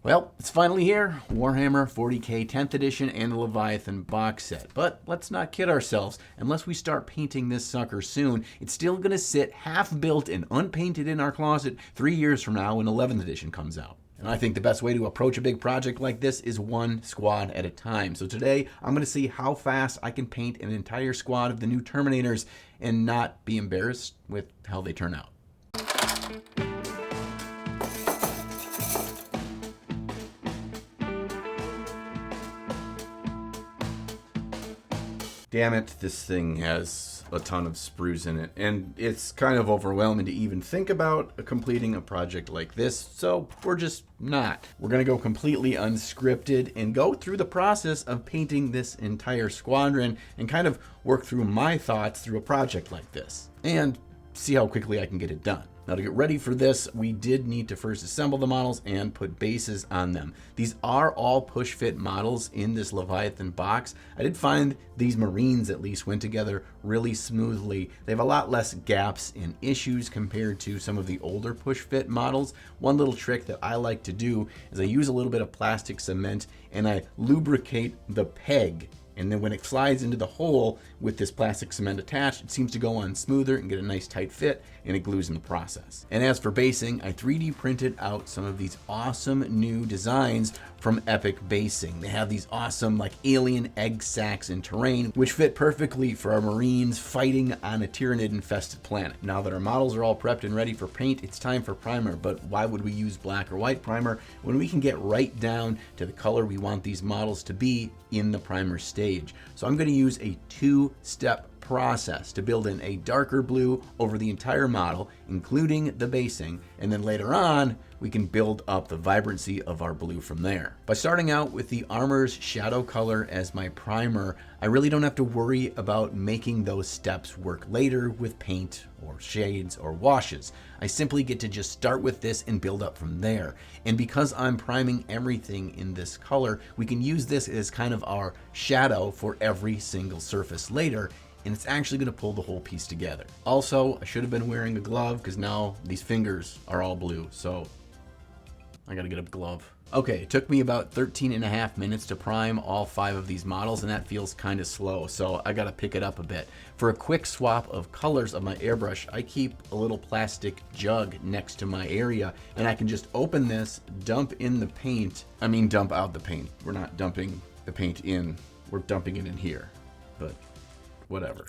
Well, it's finally here, Warhammer 40k 10th edition and the Leviathan box set. But let's not kid ourselves, unless we start painting this sucker soon, it's still going to sit half built and unpainted in our closet 3 years from now when 11th edition comes out. And I think the best way to approach a big project like this is one squad at a time. So today, I'm going to see how fast I can paint an entire squad of the new Terminators and not be embarrassed with how they turn out. Damn it, this thing has a ton of sprues in it, and it's kind of overwhelming to even think about completing a project like this, so we're just not. We're gonna go completely unscripted and go through the process of painting this entire squadron and kind of work through my thoughts through a project like this, and see how quickly I can get it done. Now, to get ready for this, we did need to first assemble the models and put bases on them. These are all push-fit models in this Leviathan box. I did find these Marines at least went together really smoothly. They have a lot less gaps and issues compared to some of the older push-fit models. One little trick that I like to do is I use a little bit of plastic cement and I lubricate the peg. And then when it slides into the hole with this plastic cement attached, it seems to go on smoother and get a nice tight fit, and it glues in the process. And as for basing, I 3D printed out some of these awesome new designs from Epic Basing. They have these awesome like alien egg sacs in terrain, which fit perfectly for our Marines fighting on a Tyranid infested planet. Now that our models are all prepped and ready for paint, it's time for primer. But why would we use black or white primer when we can get right down to the color we want these models to be in the primer stage? So I'm going to use a two-step process to build in a darker blue over the entire model, including the basing, and then later on we can build up the vibrancy of our blue from there. By starting out with the armor's shadow color as my primer, I really don't have to worry about making those steps work later with paint or shades or washes. I simply get to just start with this and build up from there. And because I'm priming everything in this color, we can use this as kind of our shadow for every single surface later, and it's actually going to pull the whole piece together. Also, I should have been wearing a glove because now these fingers are all blue, so I gotta get a glove. Okay, it took me about 13.5 minutes to prime all 5 of these models, and that feels kind of slow, so I gotta pick it up a bit. For a quick swap of colors of my airbrush, I keep a little plastic jug next to my area, and I can just open this, dump in the paint. I mean, dump out the paint. We're not dumping the paint in, we're dumping it in here, but whatever.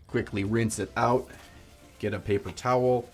Quickly rinse it out, get a paper towel,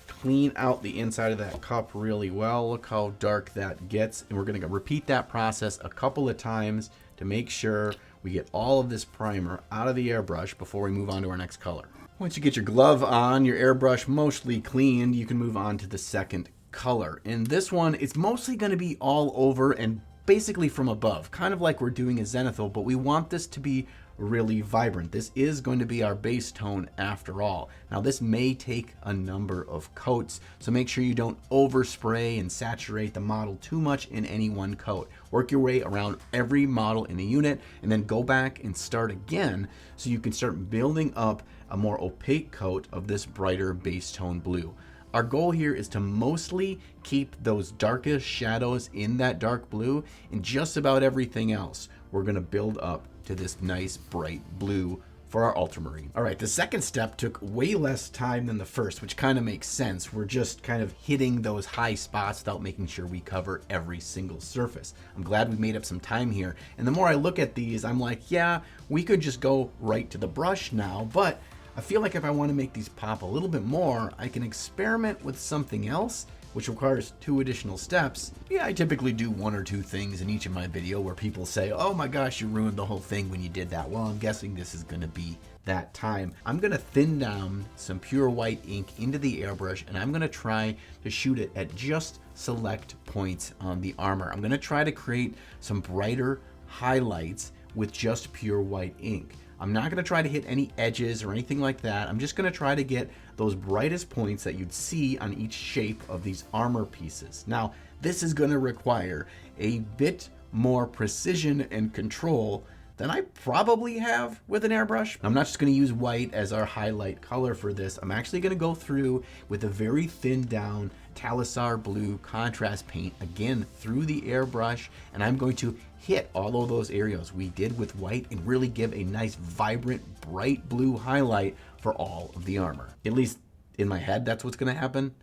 clean out the inside of that cup really well. Look how dark that gets. And we're going to repeat that process a couple of times to make sure we get all of this primer out of the airbrush before we move on to our next color. Once you get your glove on, your airbrush mostly cleaned, you can move on to the second color. And this one, it's mostly going to be all over and basically from above, kind of like we're doing a zenithal, but we want this to be really vibrant. This is going to be our base tone after all. Now this may take a number of coats, so make sure you don't overspray and saturate the model too much in any one coat. Work your way around every model in the unit and then go back and start again so you can start building up a more opaque coat of this brighter base tone blue. Our goal here is to mostly keep those darkest shadows in that dark blue, and just about everything else we're going to build up to this nice bright blue for our ultramarine. All right, the second step took way less time than the first, which kind of makes sense. We're just kind of hitting those high spots without making sure we cover every single surface. I'm glad we made up some time here, and the more I look at these, I'm like, yeah, we could just go right to the brush now, but I feel like if I want to make these pop a little bit more, I can experiment with something else, which requires 2 additional steps. Yeah, I typically do 1 or 2 things in each of my video where people say, oh my gosh, you ruined the whole thing when you did that. Well, I'm guessing this is going to be that time. I'm going to thin down some pure white ink into the airbrush, and I'm going to try to shoot it at just select points on the armor. I'm going to try to create some brighter highlights with just pure white ink. I'm not going to try to hit any edges or anything like that. I'm just going to try to get those brightest points that you'd see on each shape of these armor pieces. Now, this is going to require a bit more precision and control than I probably have with an airbrush. I'm not just going to use white as our highlight color for this. I'm actually going to go through with a very thinned down Talisar blue contrast paint, again through the airbrush, and I'm going to hit all of those areas we did with white and really give a nice vibrant bright blue highlight for all of the armor. At least in my head, that's what's going to happen.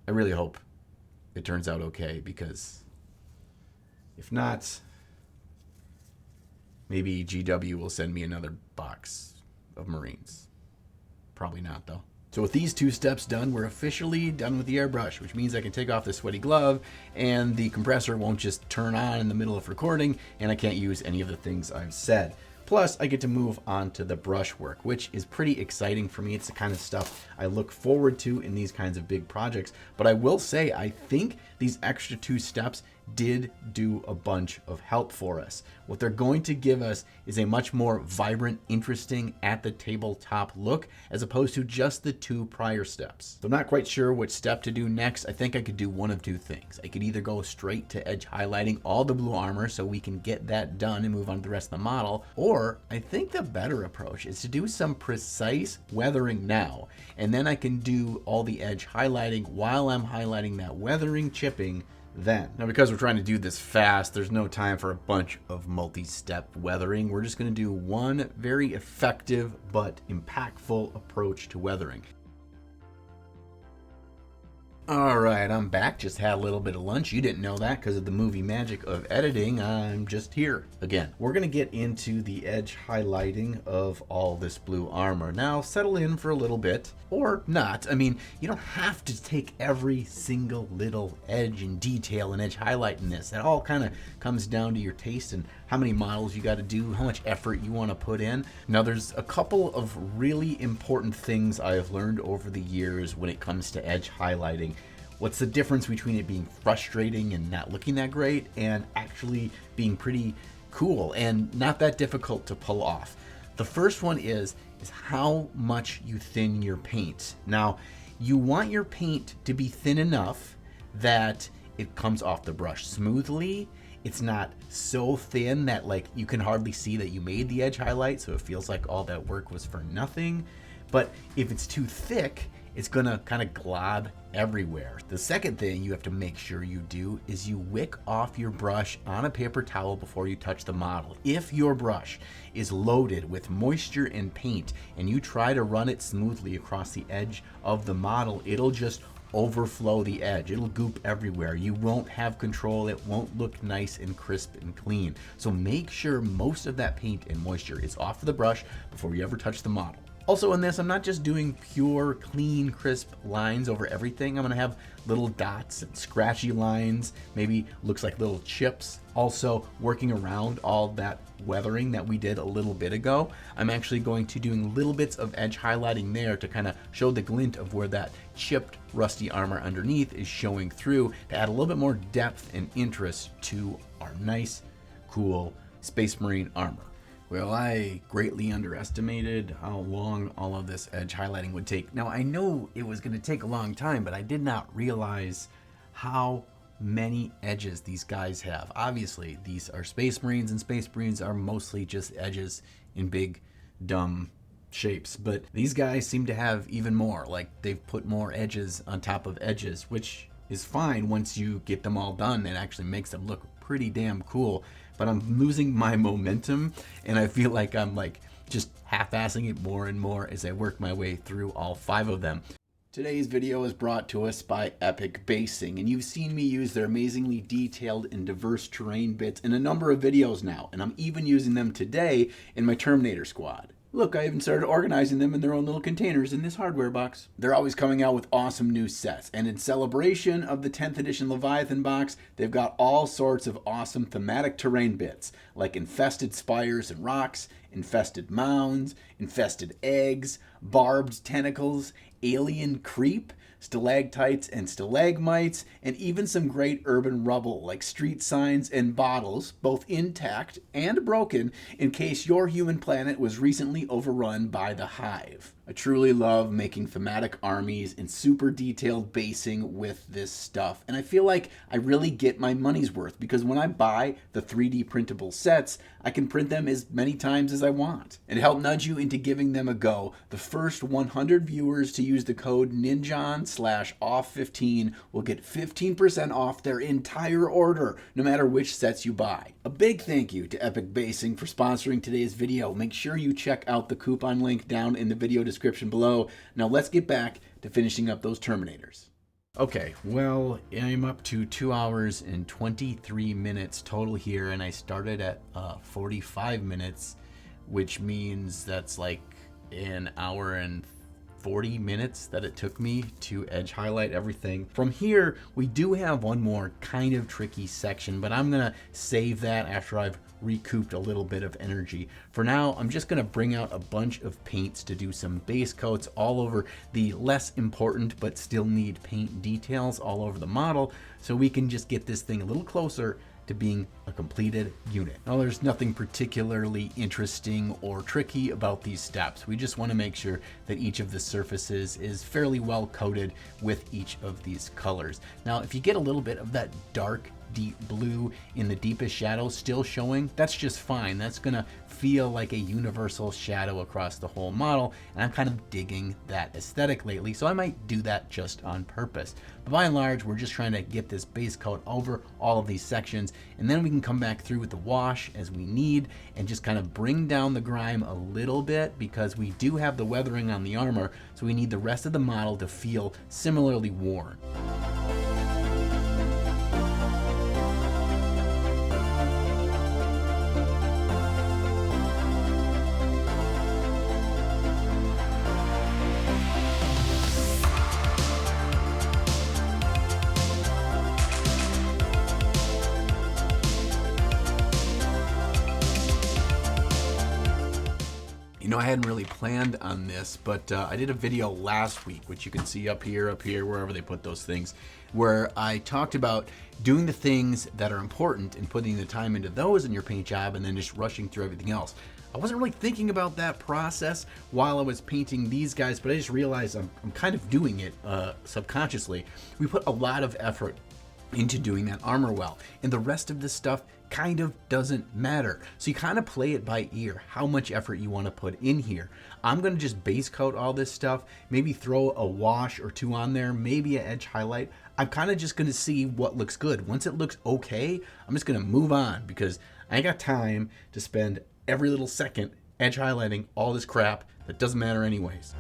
I really hope it turns out okay, because if not, maybe GW will send me another box of Marines. Probably not, though. So with these 2 steps done, we're officially done with the airbrush, which means I can take off the sweaty glove and the compressor won't just turn on in the middle of recording, and I can't use any of the things I've said. Plus, I get to move on to the brush work, which is pretty exciting for me. It's the kind of stuff I look forward to in these kinds of big projects. But I will say, I think these extra 2 steps did do a bunch of help for us. What they're going to give us is a much more vibrant, interesting, at the tabletop look, as opposed to just the 2 prior steps. So I'm not quite sure which step to do next. I think I could do one of 2 things. I could either go straight to edge highlighting all the blue armor so we can get that done and move on to the rest of the model, or I think the better approach is to do some precise weathering now, and then I can do all the edge highlighting while I'm highlighting that weathering chipping then. Now, because we're trying to do this fast, there's no time for a bunch of multi-step weathering. We're just going to do one very effective but impactful approach to weathering. All right, I'm back. Just had a little bit of lunch. You didn't know that because of the movie magic of editing. I'm just here again. We're going to get into the edge highlighting of all this blue armor. Now, settle in for a little bit, or not. I mean, you don't have to take every single little edge and detail and edge highlight in this. It all kind of comes down to your taste and how many models you got to do, how much effort you want to put in. Now, there's a couple of really important things I have learned over the years when it comes to edge highlighting. What's the difference between it being frustrating and not looking that great and actually being pretty cool and not that difficult to pull off? The first one is how much you thin your paint. Now, you want your paint to be thin enough that it comes off the brush smoothly. It's not so thin that like you can hardly see that you made the edge highlight, so it feels like all that work was for nothing. But if it's too thick, it's gonna kind of glob everywhere. The second thing you have to make sure you do is you wick off your brush on a paper towel before you touch the model. If your brush is loaded with moisture and paint and you try to run it smoothly across the edge of the model, it'll just overflow the edge. It'll goop everywhere. You won't have control. It won't look nice and crisp and clean. So make sure most of that paint and moisture is off of the brush before you ever touch the model. Also in this, I'm not just doing pure, clean, crisp lines over everything. I'm gonna have little dots and scratchy lines, maybe looks like little chips. Also, working around all that weathering that we did a little bit ago, I'm actually going to doing little bits of edge highlighting there to kind of show the glint of where that chipped, rusty armor underneath is showing through to add a little bit more depth and interest to our nice, cool Space Marine armor. Well, I greatly underestimated how long all of this edge highlighting would take. Now, I know it was going to take a long time, but I did not realize how many edges these guys have. Obviously, these are Space Marines, and Space Marines are mostly just edges in big, dumb shapes. But these guys seem to have even more. Like, they've put more edges on top of edges, which is fine once you get them all done. It actually makes them look pretty damn cool. But I'm losing my momentum, and I feel like I'm like just half-assing it more and more as I work my way through all 5 of them. Today's video is brought to us by Epic Basing, and you've seen me use their amazingly detailed and diverse terrain bits in a number of videos now, and I'm even using them today in my Terminator squad. Look, I even started organizing them in their own little containers in this hardware box. They're always coming out with awesome new sets, and in celebration of the 10th edition Leviathan box, they've got all sorts of awesome thematic terrain bits, like infested spires and rocks, infested mounds, infested eggs, barbed tentacles, alien creep, stalactites and stalagmites, and even some great urban rubble like street signs and bottles, both intact and broken, in case your human planet was recently overrun by the Hive. I truly love making thematic armies and super detailed basing with this stuff. And I feel like I really get my money's worth because when I buy the 3D printable sets, I can print them as many times as I want. And to help nudge you into giving them a go, the first 100 viewers to use the code NINJON/off15 will get 15% off their entire order, no matter which sets you buy. A big thank you to Epic Basing for sponsoring today's video. Make sure you check out the coupon link down in the video description below. Now let's get back to finishing up those Terminators. Okay, well, I'm up to 2 hours and 23 minutes total here, and I started at 45 minutes, which means that's like an hour and 40 minutes that it took me to edge highlight everything. From here, we do have one more kind of tricky section, but I'm gonna save that after I've recouped a little bit of energy. For now, I'm just gonna bring out a bunch of paints to do some base coats all over the less important but still need paint details all over the model, so we can just get this thing a little closer to being a completed unit. Now, there's nothing particularly interesting or tricky about these steps. We just want to make sure that each of the surfaces is fairly well coated with each of these colors. Now, if you get a little bit of that dark deep blue in the deepest shadow still showing, that's just fine. That's gonna feel like a universal shadow across the whole model, and I'm kind of digging that aesthetic lately, so I might do that just on purpose. But by and large, we're just trying to get this base coat over all of these sections, and then we can come back through with the wash as we need and just kind of bring down the grime a little bit, because we do have the weathering on the armor, so we need the rest of the model to feel similarly worn. You know, I hadn't really planned on this, but I did a video last week, which you can see up here, wherever they put those things, where I talked about doing the things that are important and putting the time into those in your paint job and then just rushing through everything else. I wasn't really thinking about that process while I was painting these guys, but I just realized I'm kind of doing it subconsciously. We put a lot of effort into doing that armor well, and the rest of this stuff kind of doesn't matter. So you kind of play it by ear, how much effort you want to put in here. I'm going to just base coat all this stuff, maybe throw a wash or two on there, maybe an edge highlight. I'm kind of just going to see what looks good. Once it looks okay, I'm just going to move on, because I ain't got time to spend every little second edge highlighting all this crap that doesn't matter anyways.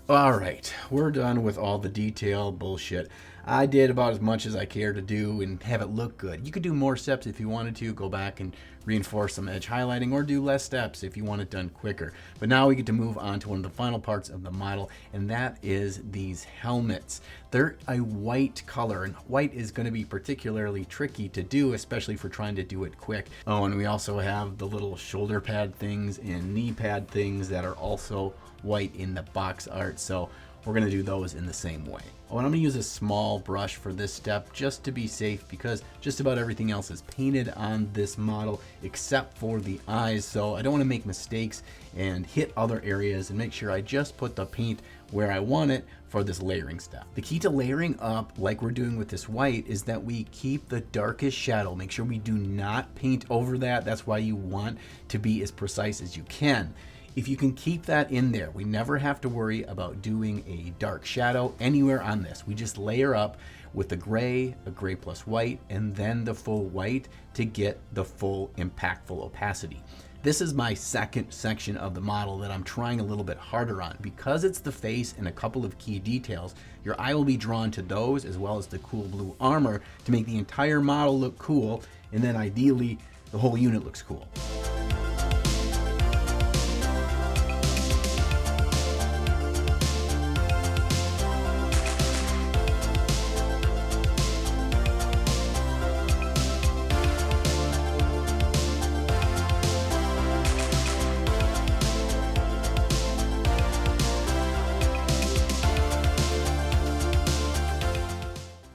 All right, we're done with all the detail bullshit. I did about as much as I care to do and have it look good. You could do more steps if you wanted to, go back and reinforce some edge highlighting, or do less steps if you want it done quicker. But now we get to move on to one of the final parts of the model, and that is these helmets. They're a white color, and white is going to be particularly tricky to do, especially for trying to do it quick. Oh, and we also have the little shoulder pad things and knee pad things that are also white in the box art, so we're going to do those in the same way. Oh, and I'm going to use a small brush for this step just to be safe, because just about everything else is painted on this model except for the eyes, so I don't want to make mistakes and hit other areas, and make sure I just put the paint where I want it for this layering step. The key to layering up like we're doing with this white is that we keep the darkest shadow. Make sure we do not paint over that. That's why you want to be as precise as you can. If you can keep that in there, we never have to worry about doing a dark shadow anywhere on this. We just layer up with the gray, a gray plus white, and then the full white to get the full impactful opacity. This is my second section of the model that I'm trying a little bit harder on. Because it's the face and a couple of key details, your eye will be drawn to those, as well as the cool blue armor, to make the entire model look cool, and then ideally the whole unit looks cool.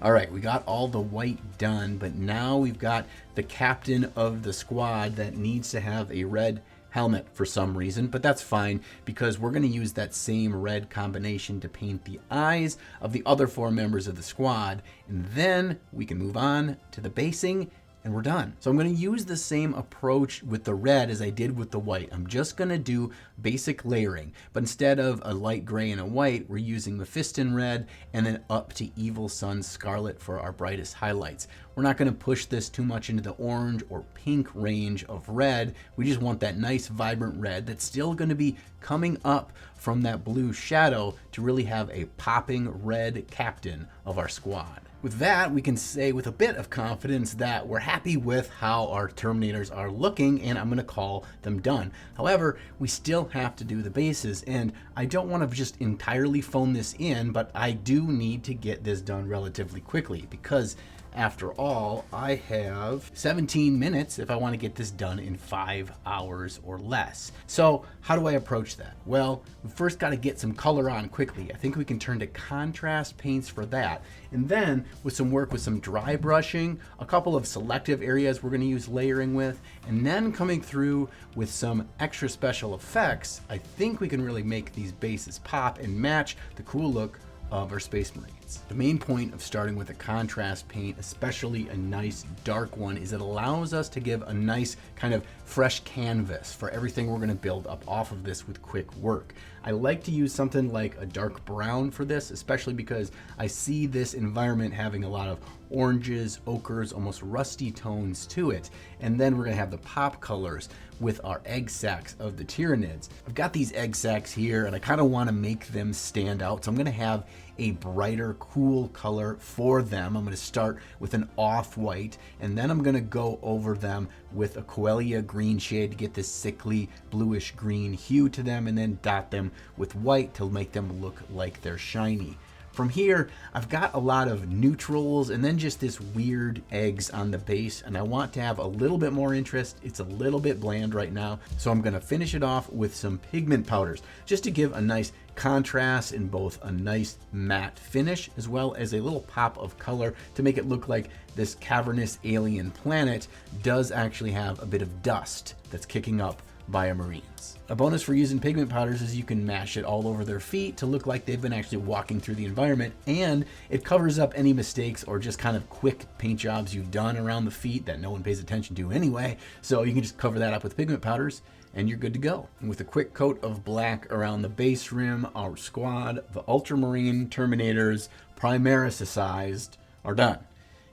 All right, we got all the white done, but now we've got the captain of the squad that needs to have a red helmet for some reason, but that's fine because we're going to use that same red combination to paint the eyes of the other 4 members of the squad, and then we can move on to the basing and we're done. So I'm going to use the same approach with the red as I did with the white. I'm just going to do basic layering, but instead of a light gray and a white, we're using Mephiston red and then up to Evil Sun Scarlet for our brightest highlights. We're not going to push this too much into the orange or pink range of red. We just want that nice vibrant red that's still going to be coming up from that blue shadow to really have a popping red captain of our squad. With that, we can say with a bit of confidence that we're happy with how our Terminators are looking, and I'm going to call them done. However, we still have to do the bases, and I don't want to just entirely phone this in, but I do need to get this done relatively quickly because after all, I have 17 minutes if I want to get this done in 5 hours or less. So how do I approach that? Well, we first got to get some color on quickly. I think we can turn to contrast paints for that. And then with some work with some dry brushing, a couple of selective areas we're going to use layering with, and then coming through with some extra special effects, I think we can really make these bases pop and match the cool look of our Space Marines. The main point of starting with a contrast paint, especially a nice dark one, is it allows us to give a nice kind of fresh canvas for everything we're going to build up off of this with quick work. I like to use something like a dark brown for this, especially because I see this environment having a lot of oranges, ochres, almost rusty tones to it. And then we're going to have the pop colors with our egg sacs of the Tyranids. I've got these egg sacs here and I kind of want to make them stand out. So I'm going to have a brighter, cool color for them. I'm going to start with an off-white, and then I'm going to go over them with a Coelia green shade to get this sickly bluish green hue to them, and then dot them with white to make them look like they're shiny. From here, I've got a lot of neutrals and then just this weird eggs on the base, and I want to have a little bit more interest. It's a little bit bland right now, so I'm going to finish it off with some pigment powders just to give a nice contrast in both a nice matte finish as well as a little pop of color to make it look like this cavernous alien planet does actually have a bit of dust that's kicking up by our Marines. A bonus for using pigment powders is you can mash it all over their feet to look like they've been actually walking through the environment, and it covers up any mistakes or just kind of quick paint jobs you've done around the feet that no one pays attention to anyway. So you can just cover that up with pigment powders and you're good to go. And with a quick coat of black around the base rim, our squad, the Ultramarine Terminators, Primaris-sized, are done.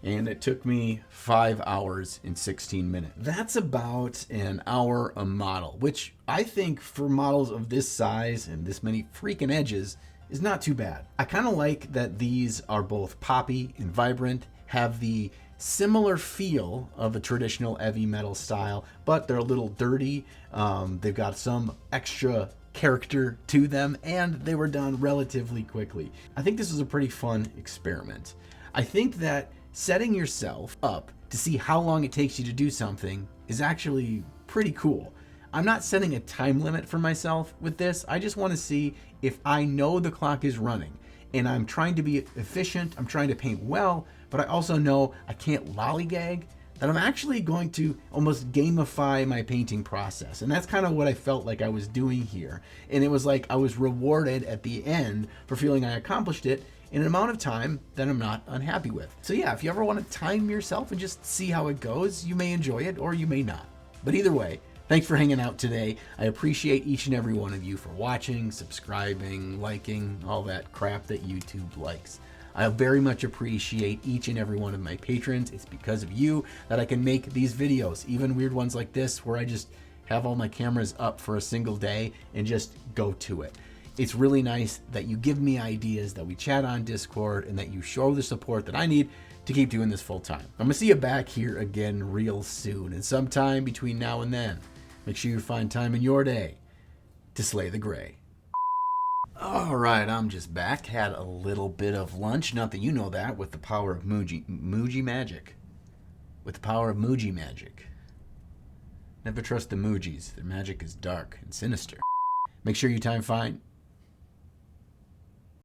And it took me 5 hours and 16 minutes. That's about an hour a model, which I think for models of this size and this many freaking edges is not too bad. I kind of like that these are both poppy and vibrant, have the similar feel of a traditional heavy metal style, but they're a little dirty. They've got some extra character to them, and they were done relatively quickly. I think this is a pretty fun experiment. I think that setting yourself up to see how long it takes you to do something is actually pretty cool. I'm not setting a time limit for myself with this. I just want to see if I know the clock is running and I'm trying to be efficient, I'm trying to paint well, but I also know I can't lollygag, that I'm actually going to almost gamify my painting process. And that's kind of what I felt like I was doing here. And it was like I was rewarded at the end for feeling I accomplished it in an amount of time that I'm not unhappy with. So yeah, if you ever want to time yourself and just see how it goes, you may enjoy it or you may not. But either way, thanks for hanging out today. I appreciate each and every one of you for watching, subscribing, liking, all that crap that YouTube likes. I very much appreciate each and every one of my patrons. It's because of you that I can make these videos, even weird ones like this where I just have all my cameras up for a single day and just go to it. It's really nice that you give me ideas, that we chat on Discord, and that you show the support that I need to keep doing this full time. I'm gonna see you back here again real soon, and sometime between now and then, make sure you find time in your day to slay the gray. All right, I'm just back. Had a little bit of lunch. Not that you know that, with the power of Muji magic. With the power of Muji magic. Never trust the Mujis. Their magic is dark and sinister. Make sure you find